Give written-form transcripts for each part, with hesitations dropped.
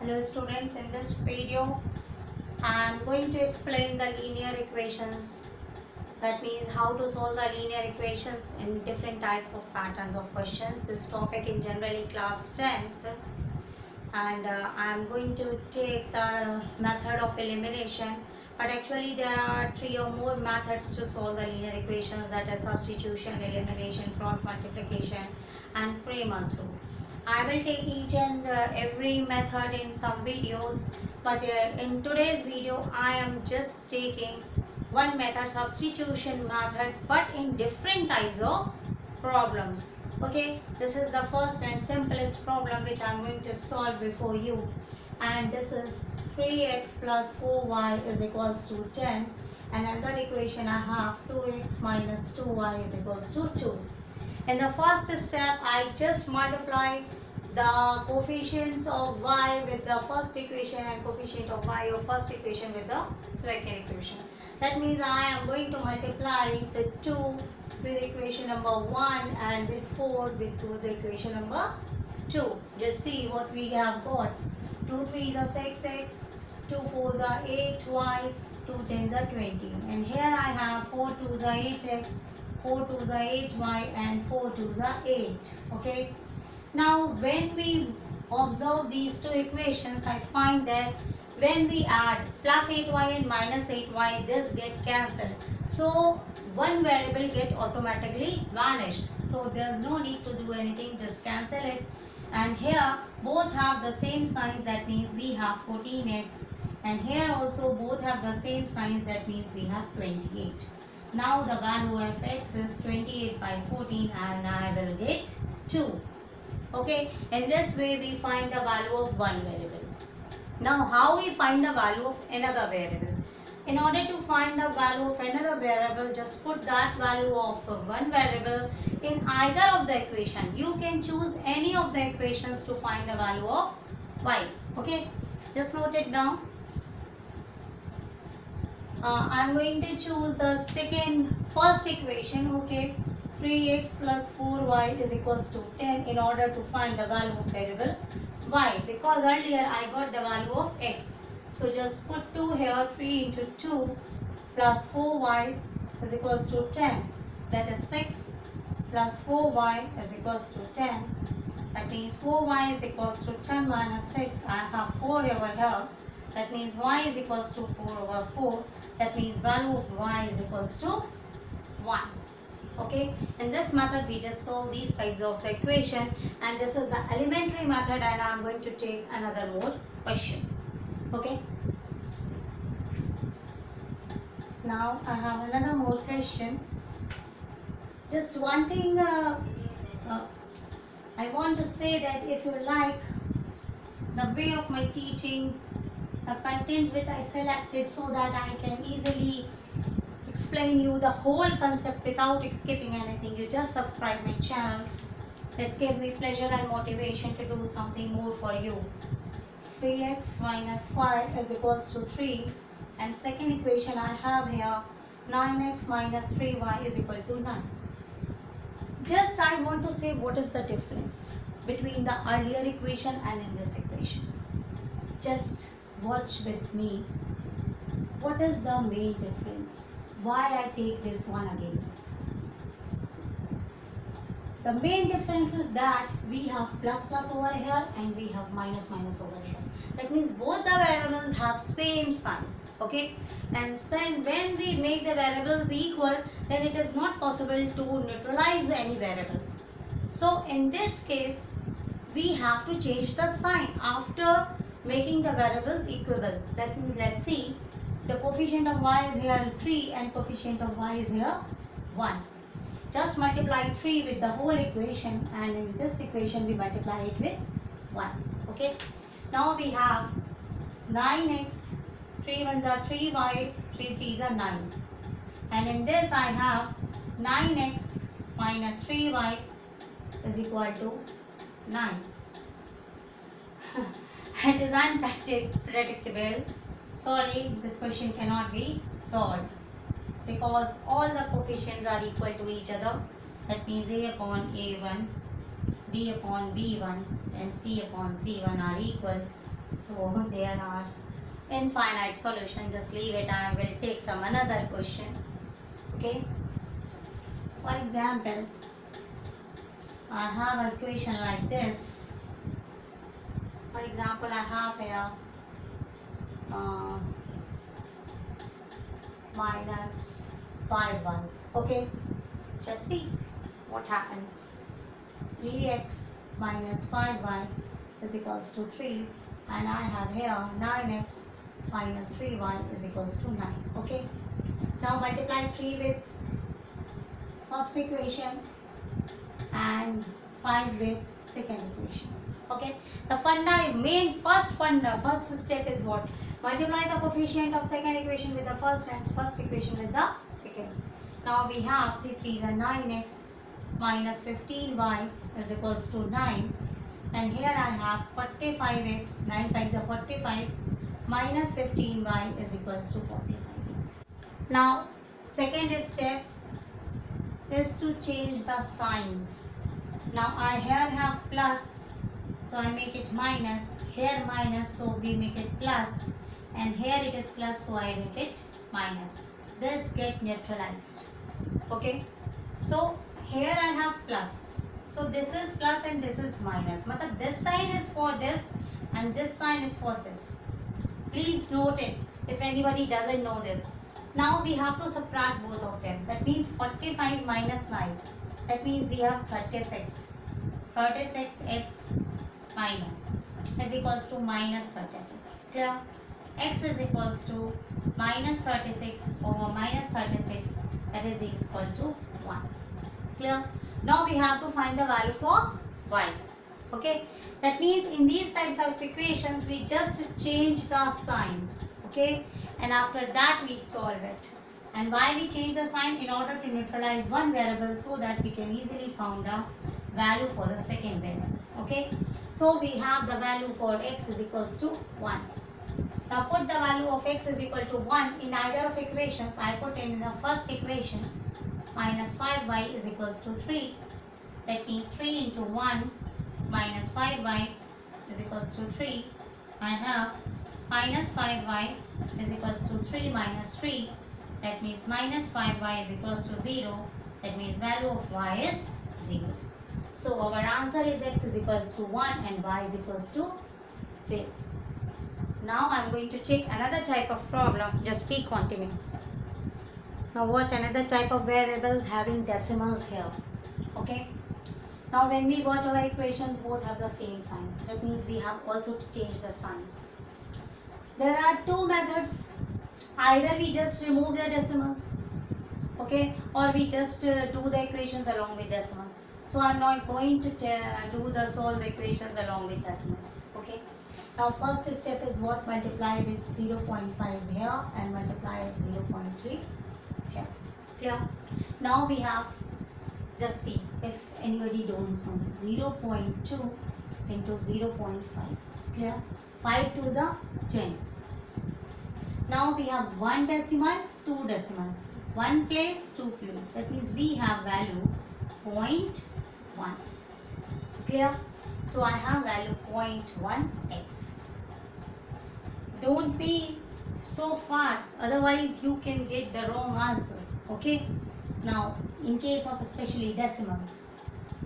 Hello students, in this video I am going to explain the linear equations. That means how to solve the linear equations in different type of patterns of questions. This topic in generally class 10th, and I am going to take the method of elimination, but actually there are 3 or more methods to solve the linear equations, that is substitution, elimination, cross multiplication and Cramer's rule. I will take each and every method in some videos, but in today's video I am just taking one method, substitution method, but in different types of problems. Okay, this is the first and simplest problem which I am going to solve before you, and this is 3x plus 4y is equals to 10, and another equation I have 2x minus 2y is equals to 2. In the first step, I just multiply the coefficients of y with the first equation and coefficient of y of first equation with the second equation. That means I am going to multiply the 2 with equation number 1 and with 4 with the equation number 2. Just see what we have got. 2 3s are 6x, 2 4s are 8y, 2 10s are 20. And here I have 4 2s are 8x, 4 2s are 8y and 4 2s are 8. Okay. Now when we observe these two equations, I find that when we add plus 8y and minus 8y, this get cancelled. So one variable get automatically vanished. So there's no need to do anything, just cancel it. And here both have the same signs, that means we have 14x. And here also both have the same signs, that means we have 28. Now the value of x is 28 by 14 and I will get 2. Okay, in this way we find the value of one variable. Now how we find the value of another variable? In order to find the value of another variable, just put that value of one variable in either of the equation. You can choose any of the equations to find the value of y. Okay, just note it down. I am going to choose the first equation. Okay, 3x plus 4y is equals to 10 in order to find the value of variable y, because earlier I got the value of x. So just put 2 here, 3 into 2 plus 4y is equals to 10. That is 6 plus 4y is equals to 10. That means 4y is equals to 10 minus 6. I have 4 over here. That means y is equals to 4 over 4. That means value of y is equals to 1. Okay, in this method we just solve these types of the equation, and this is the elementary method, and I am going to take another more question. Okay, now I have another more question. Just one thing I want to say, that if you like the way of my teaching, the contents which I selected, so that I can easily explain you the whole concept without skipping anything, you just subscribe my channel. Let's give me pleasure and motivation to do something more for you. 3x minus 5 is equals to 3, and second equation I have here 9x minus 3y is equal to 9. Just I want to say what is the difference between the earlier equation and in this equation. Just watch with me. What is the main difference? Why I take this one again? The main difference is that we have plus plus over here and we have minus minus over here. That means both the variables have same sign. Okay, and when we make the variables equal, then it is not possible to neutralize any variable. So in this case we have to change the sign after making the variables equal. That means let's see, the coefficient of y is here 3 and coefficient of y is here 1. Just multiply 3 with the whole equation, and in this equation we multiply it with 1. Okay. Now we have 9x, 3 1s are 3y, 3 3s are 9. And in this I have 9x minus 3y is equal to 9. It is unpredictable. Sorry, this question cannot be solved because all the coefficients are equal to each other. That means a upon a1, b upon b1 and c upon c1 are equal. So there are infinite solution. Just leave it. I will take some another question. Okay. For example, I have an equation like this. For example, I have here minus 5 1. Okay, just see what happens. 3x minus 5y is equals to 3, and I have here 9x minus 3y is equals to 9. Okay, now multiply 3 with first equation and 5 with second equation. Okay, the first step is what? Multiply the coefficient of second equation with the first and first equation with the second. Now we have 3 3s are 9x minus 15y is equals to 9, and here I have 45x, 9 times are 45, minus 15y is equals to 45. Now second step is to change the signs. Now I here have plus, so I make it minus, here minus, so we make it plus, and here it is plus, so I make it minus. This get neutralized. Okay, so here I have plus, so this is plus and this is minus. Matlab this sign is for this and this sign is for this. Please note it if anybody doesn't know this. Now we have to subtract both of them. That means 45 minus 9. That means we have 36. 36x minus is equals to minus 36. Clear? X is equals to minus 36 over minus 36, that is equal to 1. Clear? Now we have to find the value for y. Okay, that means in these types of equations we just change the signs. Okay, and after that we solve it. And why we change the sign? In order to neutralize one variable so that we can easily find a value for the second variable. Okay, so we have the value for x is equals to 1. Now put the value of x is equal to 1 in either of equations. I put in the first equation minus 5y is equals to 3. That means 3 into 1 minus 5y is equals to 3. I have minus 5y is equals to 3 minus 3. That means minus 5y is equals to 0. That means value of y is 0. So our answer is x is equals to 1 and y is equals to 0. Now I am going to check another type of problem. Just be continue. Now watch another type of variables having decimals here. Okay. Now when we watch our equations, both have the same sign. That means we have also to change the signs. There are two methods. Either we just remove the decimals, okay, or we just do the equations along with decimals. So I am not going to solve the equations along with decimals. Okay. Now first step is what? Multiply with 0.5 here and multiply with 0.3 here. Clear? Now we have, just see if anybody don't know, 0.2 into 0.5. Clear? 5 2s are 10. Now we have 1 decimal, 2 decimal. 1 place, 2 place. That means we have value 0.1. Clear? So I have value 0.1x. Don't be so fast, otherwise you can get the wrong answers. Okay? Now in case of especially decimals.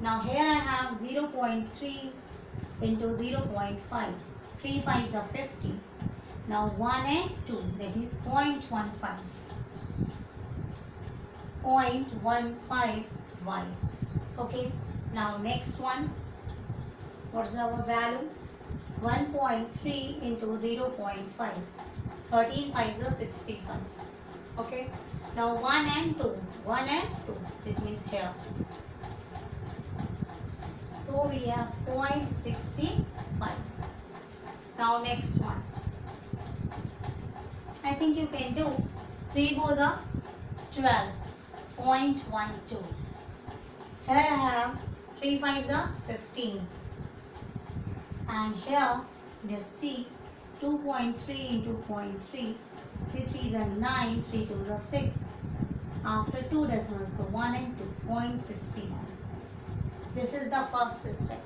Now here I have 0.3 into 0.5. 3 5s are 50. Now 1 and 2, that is 0.15. 0.15 y. Okay? Now next one. What's our value? 1.3 into 0.5. 13 5s are 65. Okay? Now 1 and 2. 1 and 2. That means here. So we have 0.65. Now next one. I think you can do 3 4s are 12. 0.12. Here I have 3 5s are 15. And here just see 2.3 into 0.3. 3 3s are 9. 3 2s are 6. After 2 decimals, the 1 and 2, 0.69. This is the first step.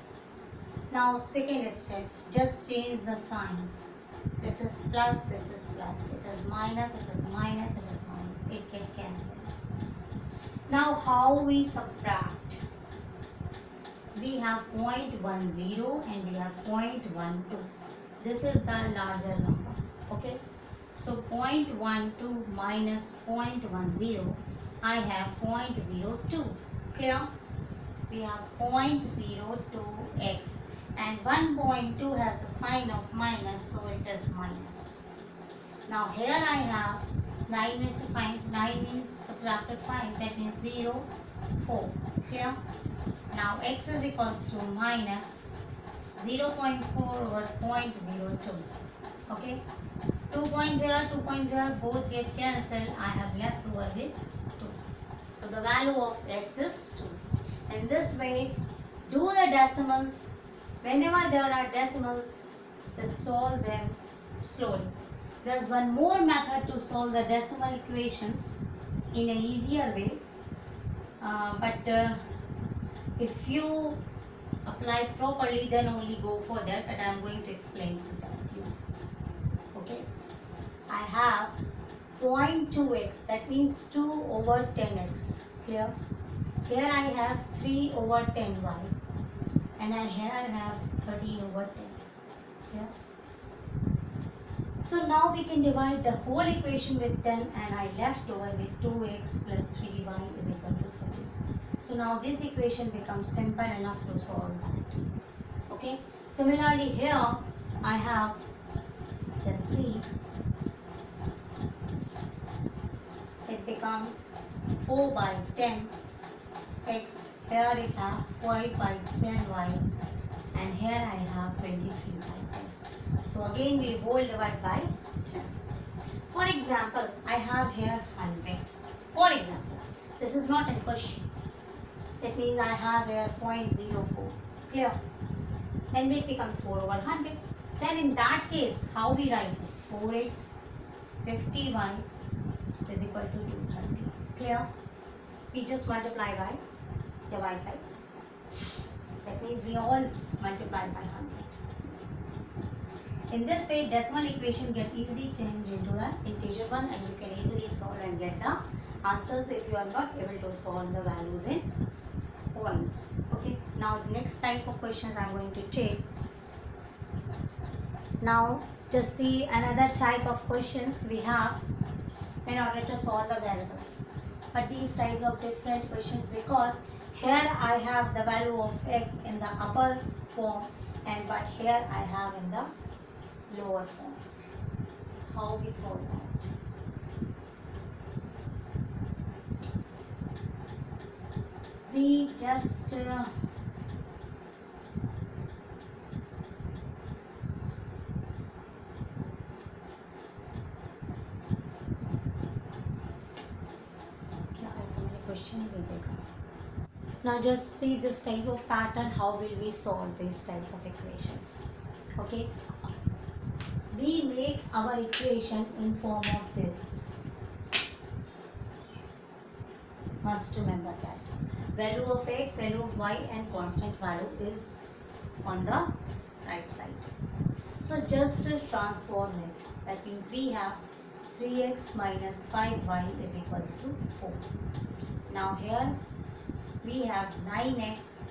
Now second step, just change the signs. This is plus, this is plus. It is minus, it is minus, it is minus. It can cancel. Now how we subtract? We have 0.10 and we have 0.12. This is the larger number. Okay. So 0.12 minus 0.10, I have 0.02. Clear? We have 0.02x and 1.2 has a sign of minus, so it is minus. Now here I have 9 means to find, 9 means subtracted 5, that means 0, 4. Clear? Now x is equals to minus 0.4 over 0.02. Okay? 2.0, 2.0 both get cancelled. I have left over with 2. So the value of x is 2. In this way, do the decimals. Whenever there are decimals, just solve them slowly. There's one more method to solve the decimal equations in an easier way. But if you apply properly, then only go for that. But I am going to explain to that. Okay. I have 0.2x, that means 2 over 10x. Clear? Here I have 3 over 10y and here I have 13 over 10. Clear? So now we can divide the whole equation with 10 and I left over with 2x plus 3y is equal to 13. So now this equation becomes simple enough to solve that. Okay. Similarly here I have, just see, it becomes 4 by 10 x, here it have 5 by 10 y and here I have 23 by 10. So again we whole divide by 10. For example, I have here 100. For example, this is not a question. That means I have here 0.04. Clear? Then it becomes 4 over 100. Then in that case, how we write? 4x 50y is equal to 230. Clear? We just multiply by, divide by. That means we all multiply by 100. In this way, decimal equation get easily changed into the integer one and you can easily solve and get the answers if you are not able to solve the values in points. Okay. Now next type of questions I am going to take. Now just see another type of questions we have in order to solve the variables. But these types of different questions, because here I have the value of x in the upper form and but here I have in the lower form. How we solve that? We just now just see this type of pattern. How will we solve these types of equations? Okay, we make our equation in form of this. Must remember that value of x, value of y and constant value is on the right side. So just transform it. That means we have 3x minus 5y is equals to 4. Now here we have 9x,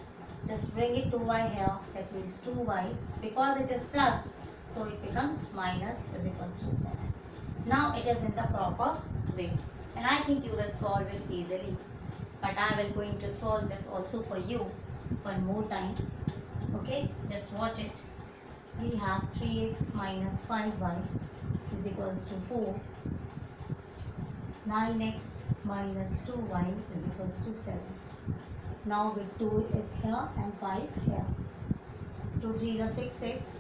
just bring it to y here, that means 2y, because it is plus, so it becomes minus is equals to 7. Now it is in the proper way and I think you will solve it easily, but I will going to solve this also for you one more time. Okay, just watch it. We have 3x minus 5y is equals to 4. 9x minus 2y is equals to 7. Now with 2 here and 5 here. 2 3 is 6x,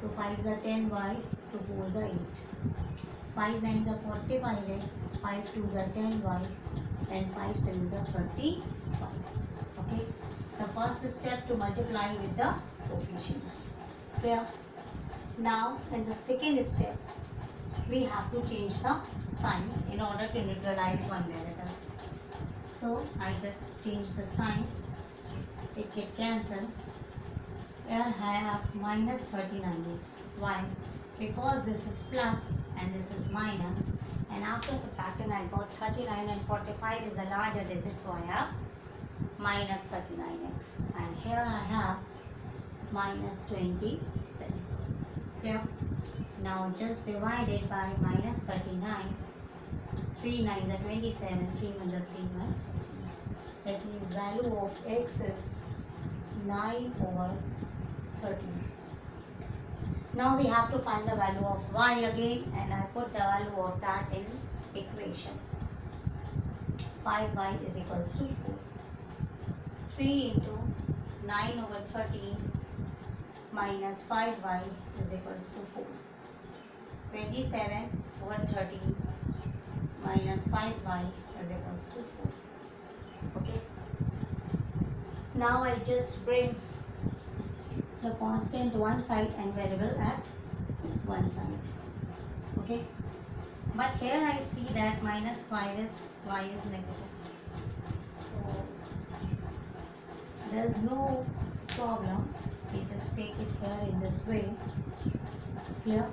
2 5 is 10y, 2 4 is 8. 5 9 is 45x, 5 2 is 10y and 5 7 is 35. Okay. The first step to multiply with the coefficients. Clear? Now in the second step, we have to change the signs in order to neutralize one variable. So I just change the signs, it get cancelled. here I have minus 39x. Why? Because this is plus and this is minus, and after subtracting I got 39 and 45 is a larger digit, so I have minus 39x, and here I have minus 27. Clear? Now just divide it by minus 39. 3 9s are 27, 3 1s are 3 1. That means value of x is 9 over 13. Now we have to find the value of y again, and I put the value of that in equation. 5y is equals to 4. 3 into 9 over 13 minus 5y is equals to 4. 27 over 13 minus 5y is equals to 4. Okay. Now I just bring the constant one side and variable at one side. Okay. But here I see that minus 5 is y is negative. So there is no problem. We just take it here in this way. Clear?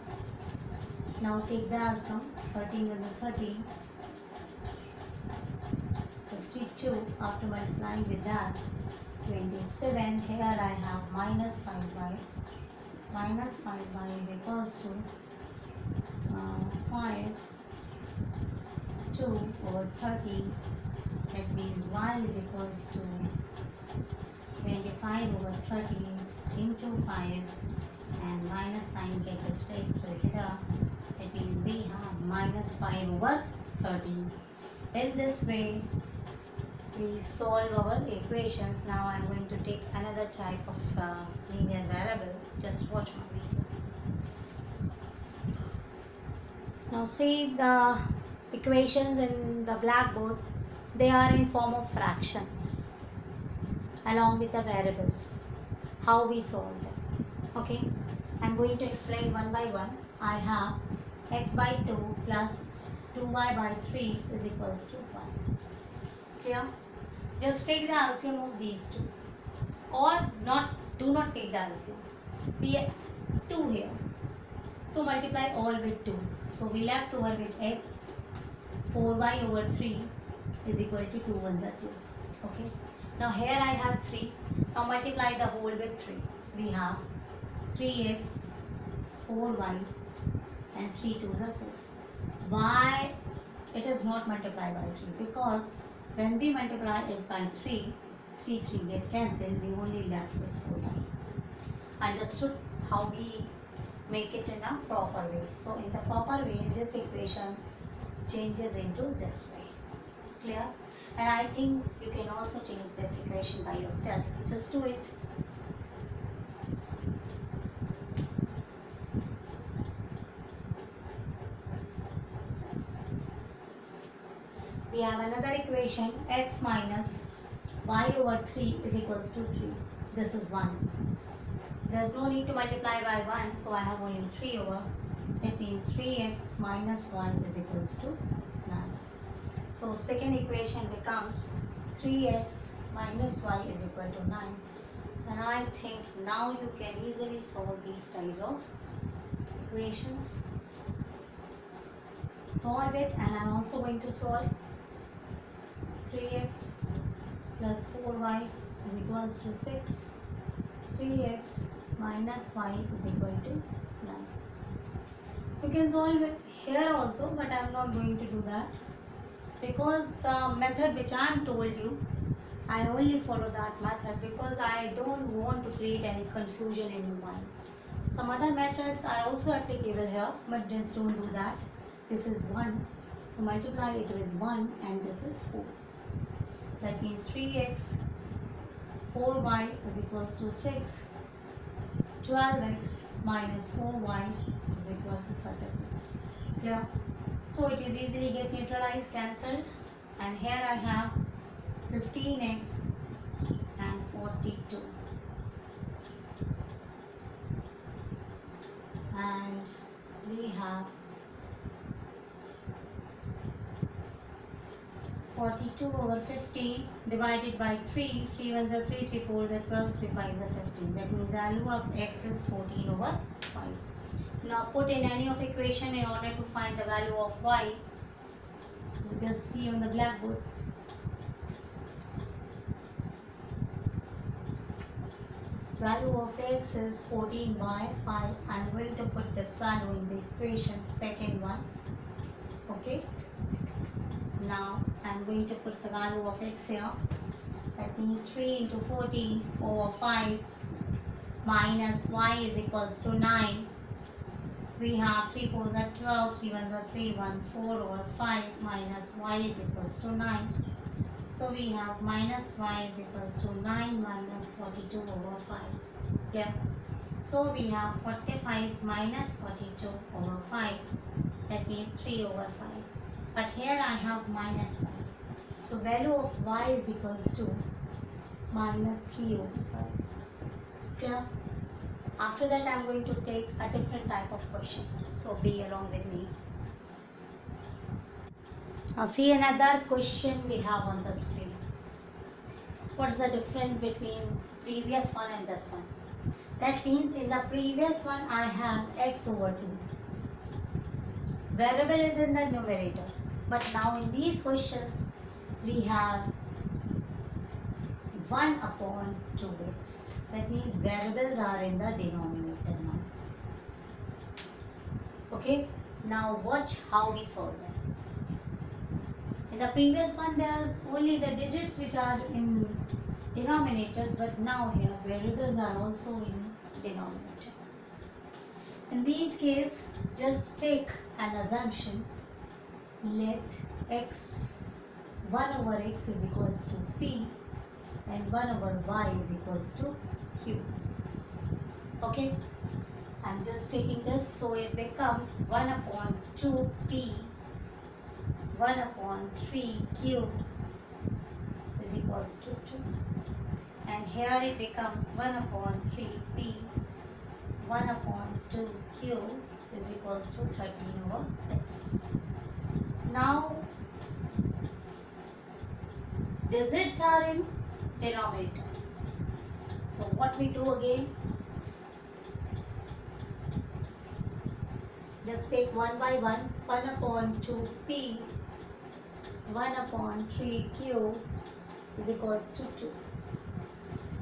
Now take the LCM. 13 with the 13. 52 after multiplying with that. 27. Here I have minus 5y. Minus 5y is equals to 5 2 over 13. That means y is equals to 25 over 13 into 5, and minus sign get displaced to here. That means we have minus 5 over 13. In this way we solve our equations. Now I am going to take another type of linear variable. Just watch my video. Now see the equations in the blackboard. They are in form of fractions along with the variables. How we solve them. Okay. I am going to explain one by one. I have x by 2 plus 2y by 3 is equals to 1. Clear? Just take the LCM of these two, or not. Do not take the LCM. We have 2 here, so multiply all with 2. So we left over with x. 4y over 3 is equal to 2 1s are 2. Okay. Now here I have 3. Now multiply the whole with 3. We have 3x, 4y, and 3 2s are 6. Why it is not multiplied by 3? Because when we multiply it by 3, 3 get cancelled. We only left with 4y. Understood how we make it in a proper way? So in the proper way, this equation changes into this way. Clear? And I think you can also change this equation by yourself. Just do it. We have another equation, x minus y over 3 is equals to 3. This is 1. There is no need to multiply by 1, so I have only 3 over. That means 3x minus 1 is equals to 9. So second equation becomes 3x minus y is equal to 9. And I think now you can easily solve these types of equations. Solve it, and I am also going to solve 3x plus 4y is equals to 6. 3x minus y is equal to 9. You can solve it here also, but I am not going to do that, because the method which I am told you, I only follow that method because I don't want to create any confusion in your mind. Some other methods are also applicable here, but just don't do that. This is 1, so multiply it with 1, and this is 4. That means 3x, 4y is equals to 6. 12x minus 4y is equal to 36. Clear? So it is easily get neutralized, cancelled, and here I have 15x and 42. And we have 42 over 15 divided by 3. 3 ones are 3, 3 fours are 12, 3 fives are 15. That means value of x is 14 over 5. Now put in any of equation in order to find the value of y. So just see on the blackboard. Value of x is 14 by 5. I'm going to put this value in the equation, second one. Okay. Now I'm going to put the value of x here. That means 3 into 14 over 5 minus y is equals to 9. We have 3 fours are 12, 3 ones are 3, 1 4 over 5 minus y is equals to 9. So we have minus y is equals to 9 minus 42 over 5. Yeah. So we have 45 minus 42 over 5. That means 3 over 5. But here I have minus y. So value of y is equals to minus 3 over 5. Clear? After that I am going to take a different type of question. So be along with me. Now see another question we have on the screen. What's the difference between previous one and this one? That means in the previous one I have x over 2. Variable is in the numerator. But now in these questions we have 1 upon 2x. That means variables are in the denominator now. Okay. Now watch how we solve them. In the previous one there's only the digits which are in denominators, but now here variables are also in denominator. In this case, just take an assumption. Let x 1 over x is equals to p and 1 over y is equals to q. Okay, I'm just taking this, so it becomes 1 upon 2p 1 upon 3q is equals to 2. And here it becomes 1 upon 3p 1 upon 2q is equals to 13 over 6. Now digits are in denominator. So what we do again, just take 1 by 1, 1 upon 2p 1 upon 3q is equals to 2.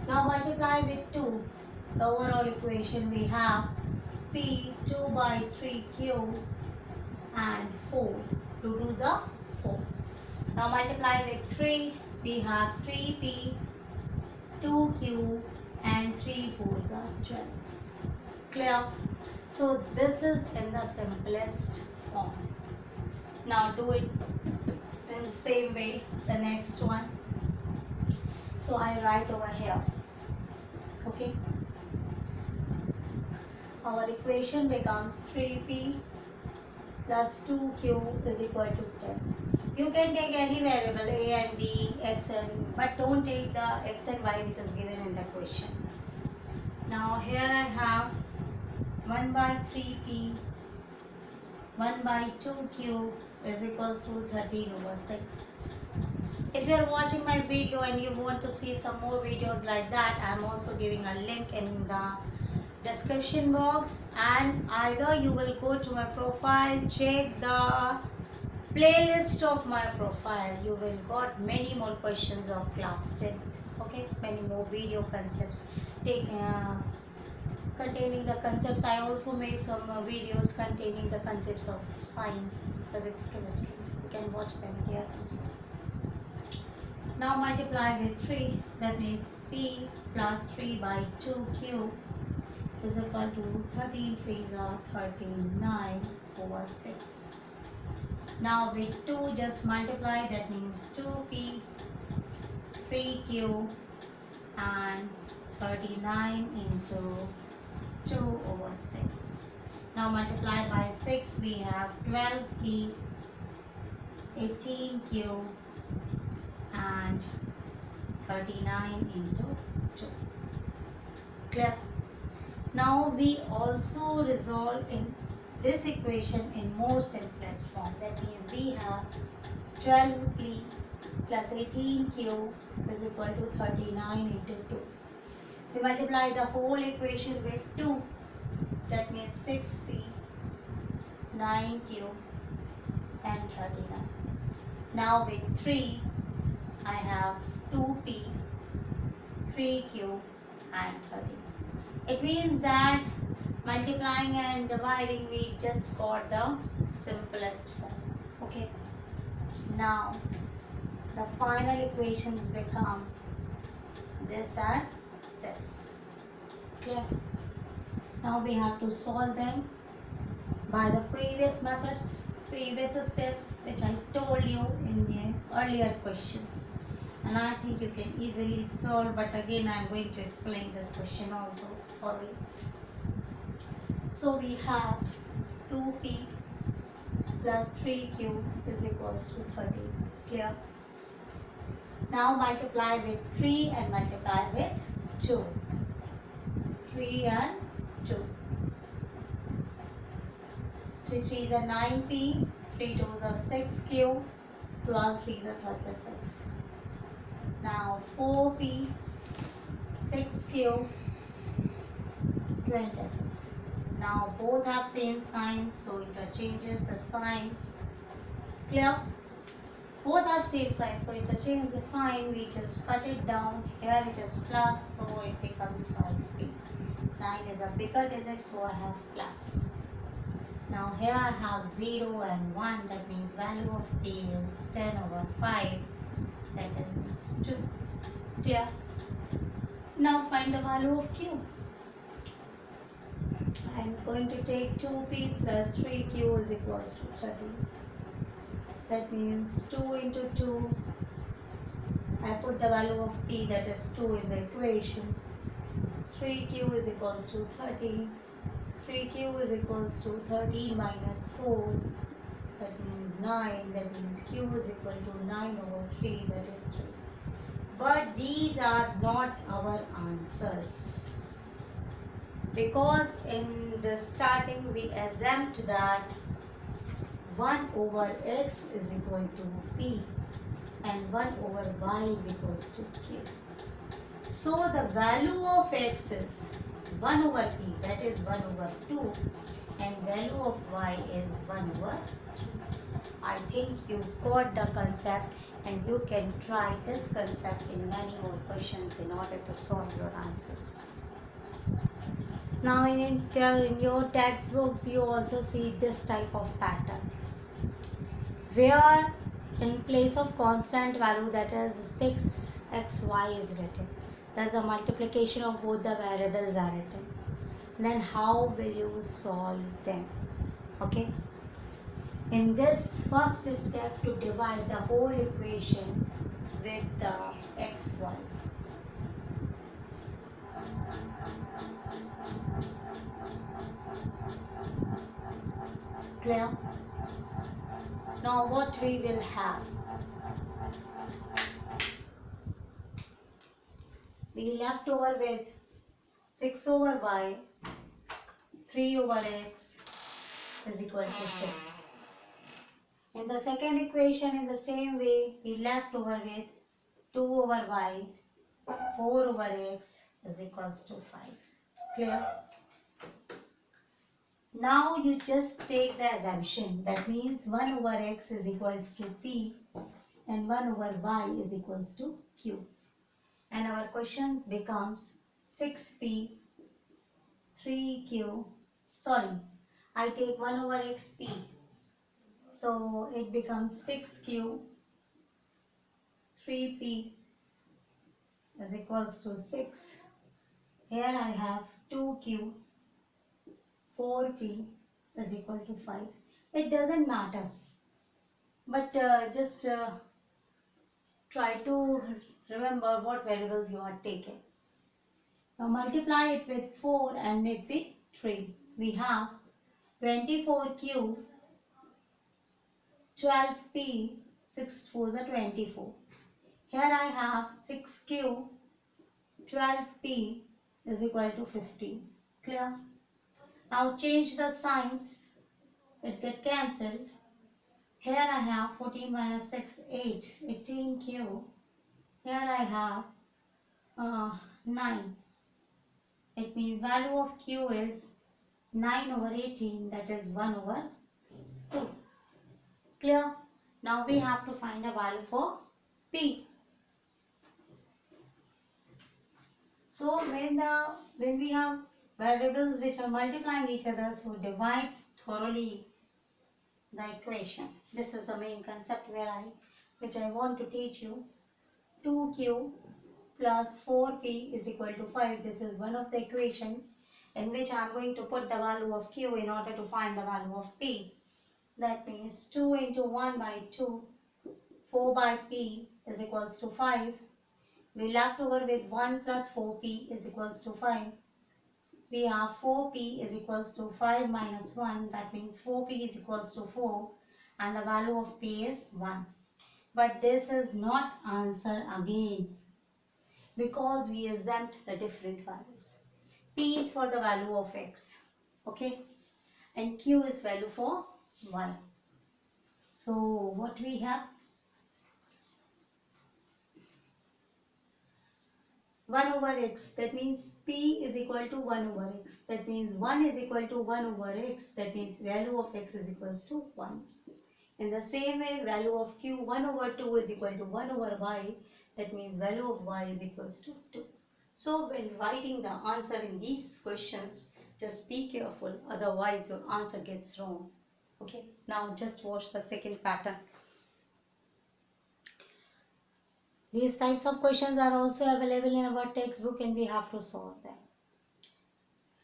Now multiply with 2. The overall equation we have p 2 by 3q and 4. 2 2s are 4. Now multiply with 3. We have 3p, 2q and 3 4s are 12. Clear? So this is in the simplest form. Now do it in the same way, the next one. So I write over here. Okay. Our equation becomes 3p plus 2q is equal to 10. You can take any variable a and b, x and, but don't take the x and y which is given in the question. Now here I have 1 by 3p 1 by 2q is equals to 13 over 6. If you are watching my video and you want to see some more videos like that, I am also giving a link in the description box, and either you will go to my profile, check the playlist of my profile. You will got many more questions of class 10th. Okay, many more video concepts containing the concepts. I also make some videos containing the concepts of science, physics, chemistry. You can watch them here also. Now multiply with 3. That means p plus 3 by 2q is equal to 13 3s are 39 over 6. Now with 2 just multiply. That means 2p 3q and 39 into 2 over 6. Now multiply by 6. We have 12p 18q and 39 into 2. Clear? Now we also resolve in this equation in more simplest form. That means we have 12p plus 18q is equal to 39 into 2. We multiply the whole equation with 2. That means 6p, 9q and 39. Now with 3, I have 2p, 3q and 30. It means that multiplying and dividing, we just got the simplest form. Okay. Now the final equations become this and this. Clear? Now we have to solve them by the previous methods, previous steps which I told you in the earlier questions. And I think you can easily solve, but again I am going to explain this question also for you. So we have 2p plus 3q is equals to 30. Clear? Now multiply with 3 and multiply with 2. 3 and 2. 3 3s are 9p, 3 2s are 6q, 12 3s are 36. Now 4p, 6q, 26. Now both have same signs, so interchanges the signs. Clear? Both have same sign, so interchange the sign. We just cut it down. Here it is plus, so it becomes 5p. 9 is a bigger digit, so I have plus. Now here I have 0 and 1, that means value of p is 10 over 5, that is 2. Clear? Now find the value of q. I am going to take 2p plus 3q is equals to 30. That means 2 into 2, I put the value of p, that is 2 in the equation. 3q is equals to 30. 3q is equals to 13 minus 4, that means 9, that means q is equal to 9 over 3, that is 3. But these are not our answers, because in the starting we assumed that 1 over x is equal to p and 1 over y is equals to q. So the value of x is 1 over p, that is 1 over 2, and value of y is 1 over 3. I think you got the concept, and you can try this concept in many more questions in order to solve your answers. Now in your textbooks you also see this type of pattern, where in place of constant value, that is 6xy is written. Thus the multiplication of both the variables are written. Then how will you solve them? Okay. In this first step, to divide the whole equation with the xy. Clear? Now what we will have? We left over with 6 over y, 3 over x is equal to 6. In the second equation, in the same way, we left over with 2 over y, 4 over x is equals to 5. Clear? Now you just take the assumption, that means 1 over x is equals to p and 1 over y is equals to q. And our question becomes 6p, 3q, I take 1 over xp. So it becomes 6q, 3p is equals to 6. Here I have 2q, 4p is equal to 5. It doesn't matter, but just try to remember what variables you are taking. Now multiply it with 4 and make it 3. We have 24q, 12p, 6 4s are 24. Here I have 6q, 12p is equal to 15. Clear? Now change the signs, it get cancelled. Here I have 14 minus 6, 8, 18q. Here I have 9. It means value of q is 9 over 18, that is 1 over 2. Clear? Now we have to find a value for p. So when we have variables which are multiplying each other, so divide thoroughly the equation. This is the main concept which I want to teach you. 2q plus 4p is equal to 5. This is one of the equation in which I am going to put the value of q in order to find the value of p. That means 2 into 1 by 2, 4 by p is equals to 5. We left over with 1 plus 4p is equals to 5. We have 4p is equals to 5 minus 1. That means 4p is equals to 4 and the value of p is 1. But this is not answer again because we exempt the different values. P is for the value of x, okay, and q is value for y. So what we have? 1 over x, that means p is equal to 1 over x. That means 1 is equal to 1 over x. That means value of x is equals to 1. In the same way, value of q 1 over 2 is equal to 1 over y. That means value of y is equals to 2. So when writing the answer in these questions, just be careful, otherwise your answer gets wrong. Okay, now just watch the second pattern. These types of questions are also available in our textbook and we have to solve them.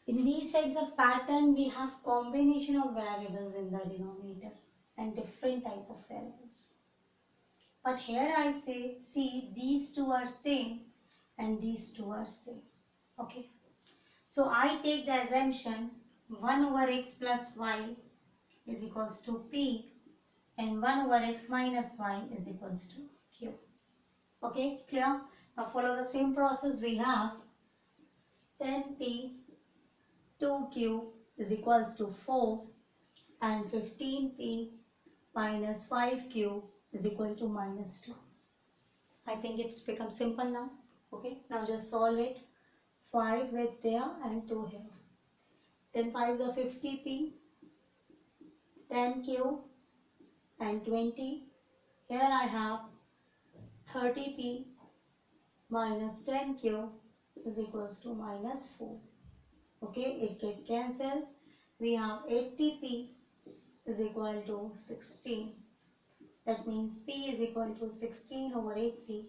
In these types of pattern, we have combination of variables in the denominator and different type of variables. But here I say, see, these two are same and these two are same. Okay. So I take the assumption 1 over x plus y is equals to p and 1 over x minus y is equals to q. Okay, clear? Now follow the same process. We have 10p 2q is equals to 4 and 15p minus 5q is equal to minus 2. I think it's become simple now. Okay, now just solve it. 5 with there and 2 here. 10 5s are 50p, 10q and 20. Here I have 30p minus 10q is equals to minus 4. Okay, it get cancelled. We have 80p is equal to 16. That means p is equal to 16 over 80.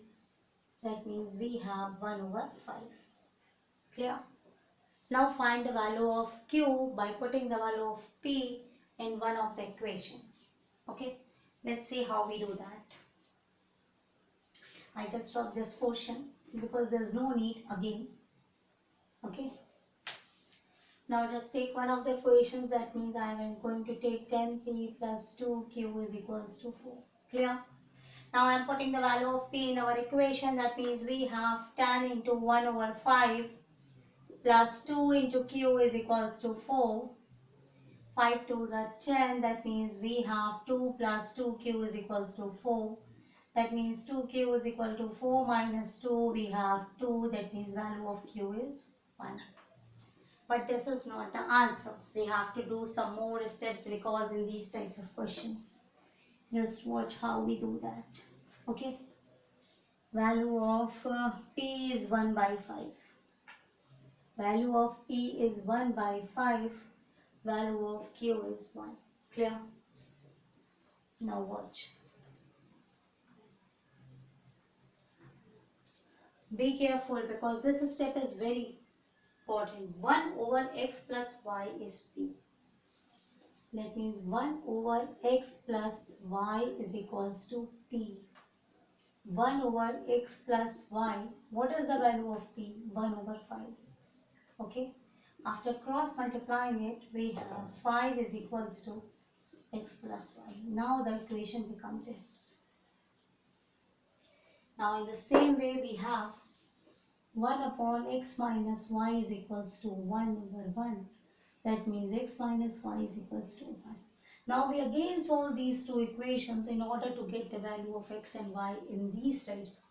That means we have 1 over 5. Clear? Now find the value of q by putting the value of p in one of the equations. Okay, let's see how we do that. I just dropped this portion because there is no need again. Okay. Now just take one of the equations. That means I am going to take 10p plus 2q is equals to 4. Clear? Now I am putting the value of p in our equation. That means we have 10 into 1 over 5 plus 2 into q is equals to 4. 5 2s are 10. That means we have 2 plus 2q is equals to 4. That means 2q is equal to 4 minus 2. We have 2. That means value of q is 1. But this is not the answer. We have to do some more steps because in these types of questions. Just watch how we do that. Okay. Value of p is 1 by 5. Value of p is 1 by 5. Value of q is 1. Clear? Now watch. Be careful because this step is very important. 1 over x plus y is p. That means 1 over x plus y is equals to p. 1 over x plus y. What is the value of p? 1 over 5. Okay. After cross multiplying it, we have 5 is equals to x plus y. Now the equation becomes this. Now in the same way we have 1 upon x minus y is equals to 1 over 1. That means x minus y is equals to 1. Now we again solve these two equations in order to get the value of x and y in these types of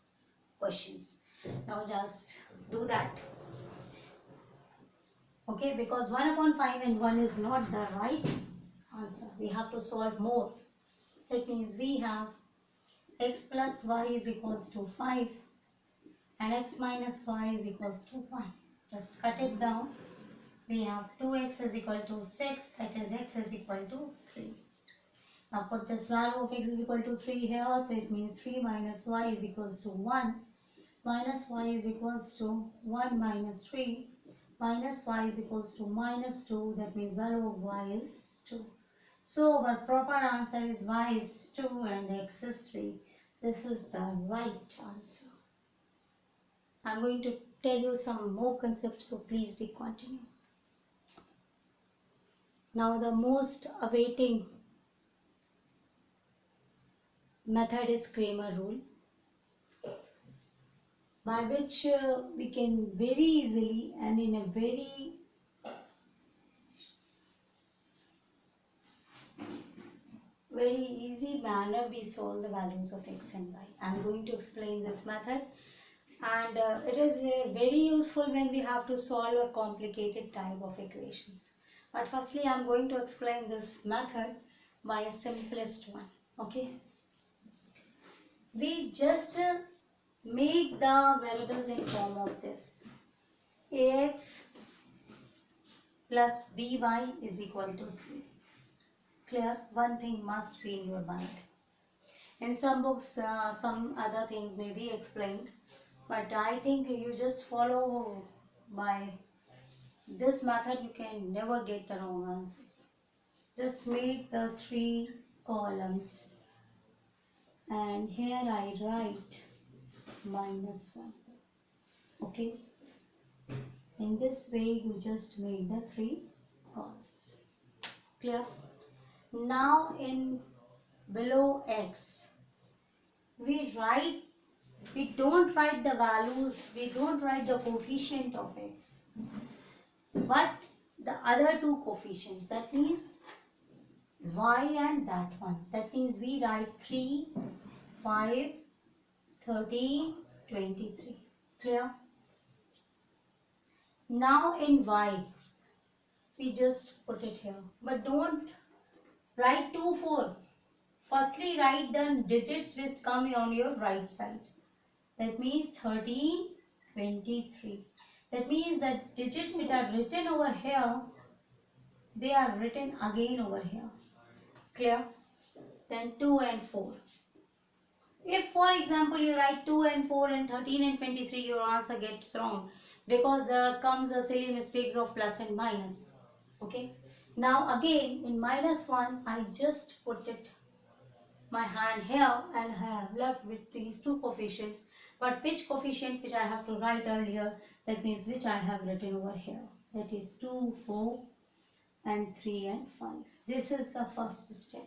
questions. Now just do that. Okay, because 1 upon 5 and 1 is not the right answer. We have to solve more. That means we have x plus y is equals to 5 and x minus y is equals to 1. Just cut it down. We have 2x is equal to 6, that is x is equal to 3. Now put this value of x is equal to 3 here, that means 3 minus y is equals to 1. Minus y is equals to 1 minus 3. Minus y is equals to minus 2, that means value of y is 2. So our proper answer is y is 2 and x is 3. This is the right answer. I'm going to tell you some more concepts, so please be continue. Now the most awaiting method is Cramer rule, by which we can very easily and in a very easy manner we solve the values of x and y. I'm going to explain this method, and it is very useful when we have to solve a complicated type of equations. But firstly, I'm going to explain this method by a simplest one. Okay, we just make the variables in form of this: ax plus by is equal to c. Clear? One thing must be in your mind. In some books, some other things may be explained, but I think you just follow by this method, you can never get the wrong answers. Just make the 3 columns, and here I write minus 1. Okay, in this way you just make the 3 columns. Clear? Now in below x, we don't write the values, we don't write the coefficient of x, but the other two coefficients, that means y and that one. That means we write 3, 5, 13, 23. Clear? Now in y, we just put it here, but don't write 2, 4. Firstly, write the digits which come on your right side. That means 13, 23. That means that digits which are written over here, they are written again over here. Clear? Then 2 and 4. If for example you write 2 and 4 and 13 and 23, your answer gets wrong, because there comes a silly mistakes of plus and minus. Okay. Now again in minus 1, I just put it my hand here and I have left with these two coefficients. But which coefficient which I have to write earlier, that means which I have written over here, that is 2, 4 and 3 and 5. This is the first step.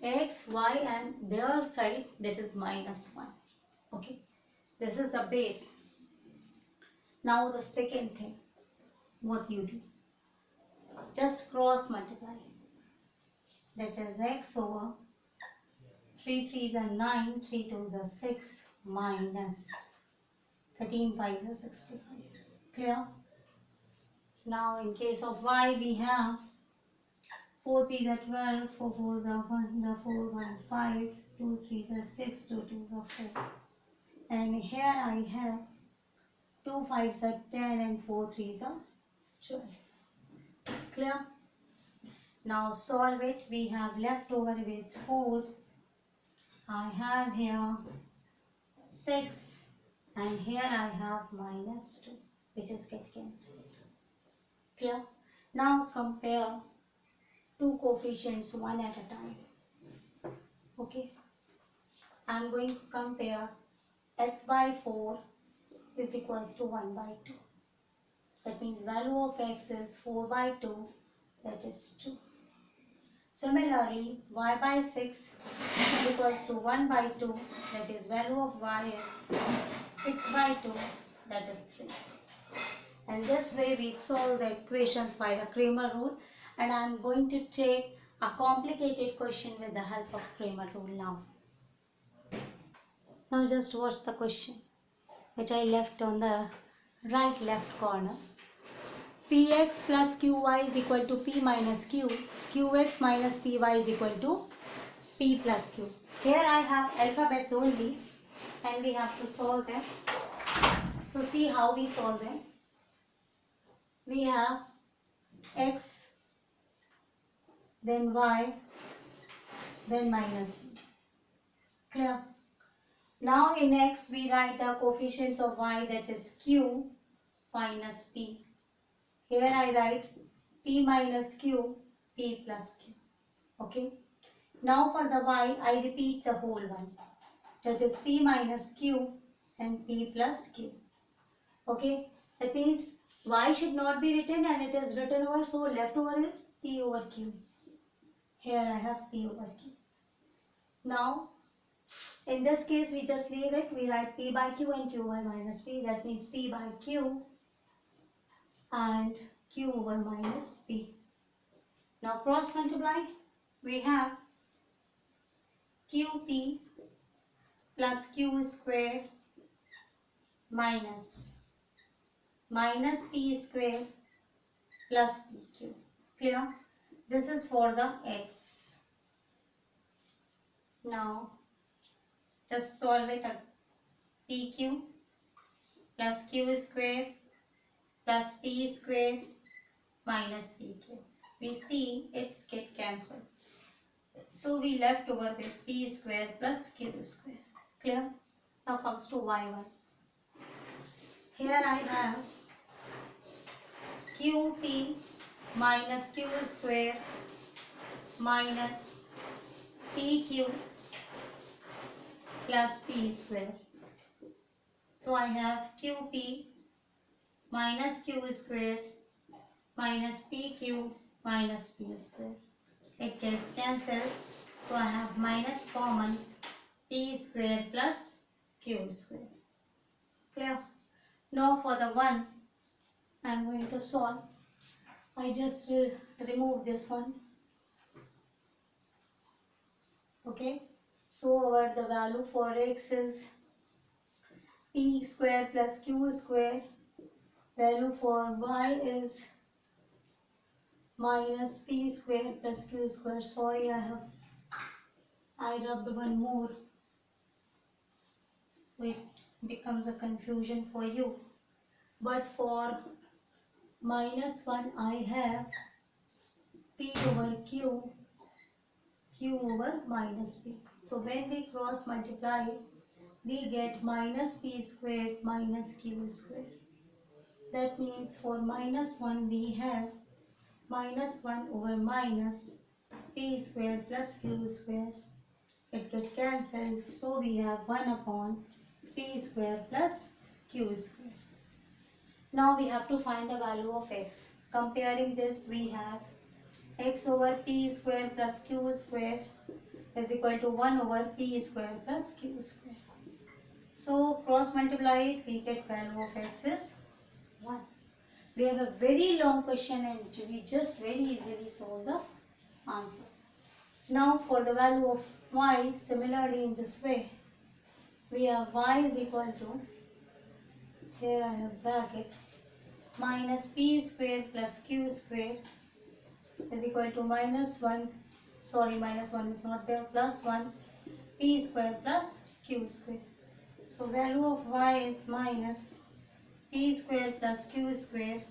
X, y and their side, that is minus 1. Okay, this is the base. Now the second thing, what you do, just cross multiply. That is x over 3 3s are 9, 3 2s are 6, minus 13 5s are 65. Clear? Now in case of y, we have 4 3s are 12, 4 4s are 1, the 4 1 5, 2 3s are 6, 2 2s are 4. And here I have 2 5s are 10 and 4 3s are 12. Clear? Now solve it. We have left over with 4. I have here 6 and here I have minus 2, which is get cancelled. Clear? Now compare two coefficients one at a time. Okay, I am going to compare x by 4 is equals to 1 by 2. That means value of x is 4 by 2, that is 2. Similarly, y by 6 is equals to 1 by 2, that is value of y is 6 by 2, that is 3. And this way we solve the equations by the Cramer rule, and I am going to take a complicated question with the help of Cramer rule now. Now just watch the question which I left on the right left corner. Px plus Qy is equal to P minus Q. Qx minus Py is equal to P plus Q. Here I have alphabets only and we have to solve them. So see how we solve them. We have x, then y, then minus v. Clear? Now in x we write the coefficients of y, that is q minus p. Here I write p minus q, p plus q. Okay. Now for the y I repeat the whole one. That is p minus q and p plus q. Okay. That means y should not be written and it is written over, so left over is p over q. Here I have p over q. Now in this case we just leave it. We write p by q and q by minus p. That means p by q and q over minus p. Now cross multiply. We have qp plus q square minus p square plus pq. Clear? This is for the x. Now just solve it up. pq plus q square plus p square minus pq. We see it's get cancelled. So we left over with p square plus q square. Clear? Now comes to y1. Here I have qp minus q square minus pq plus p square. So I have qp minus q square minus pq minus p square. It gets cancelled. So I have minus common, p square plus q square. Clear? Now for the 1 I am going to solve. I just will remove this one. Okay. So our the value for x is p square plus q square. Value for y is minus p square plus q square. Sorry, I rubbed one more. It becomes a confusion for you. But for minus 1 I have p over q, q over minus p. So when we cross multiply, we get minus p square minus q square. That means for minus 1 we have minus 1 over minus p square plus q square. It get cancelled. So we have 1 upon p square plus q square. Now we have to find the value of x. Comparing this, we have x over p square plus q square is equal to 1 over p square plus q square. So cross multiply it, we get value of x is 1. We have a very long question and we just very easily solve the answer. Now for the value of y, similarly in this way, we have y is equal to, here I have bracket, minus p square plus q square is equal to minus 1, sorry minus 1 is not there, plus 1 p square plus q square. So value of y is minus p square plus q square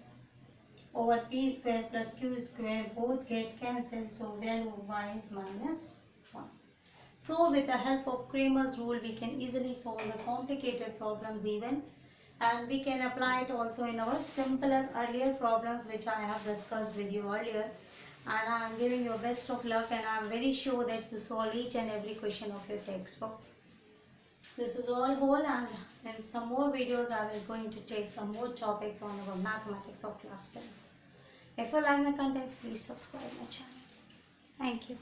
over p square plus q square, both get cancelled, so value of y is minus 1. So with the help of Cramer's rule, we can easily solve the complicated problems even, and we can apply it also in our simpler earlier problems which I have discussed with you earlier. And I am giving you best of luck, and I am very sure that you solve each and every question of your textbook. This is all whole, and in some more videos I will going to take some more topics on our mathematics of class 10. If you like my contents, please subscribe my channel. Thank you.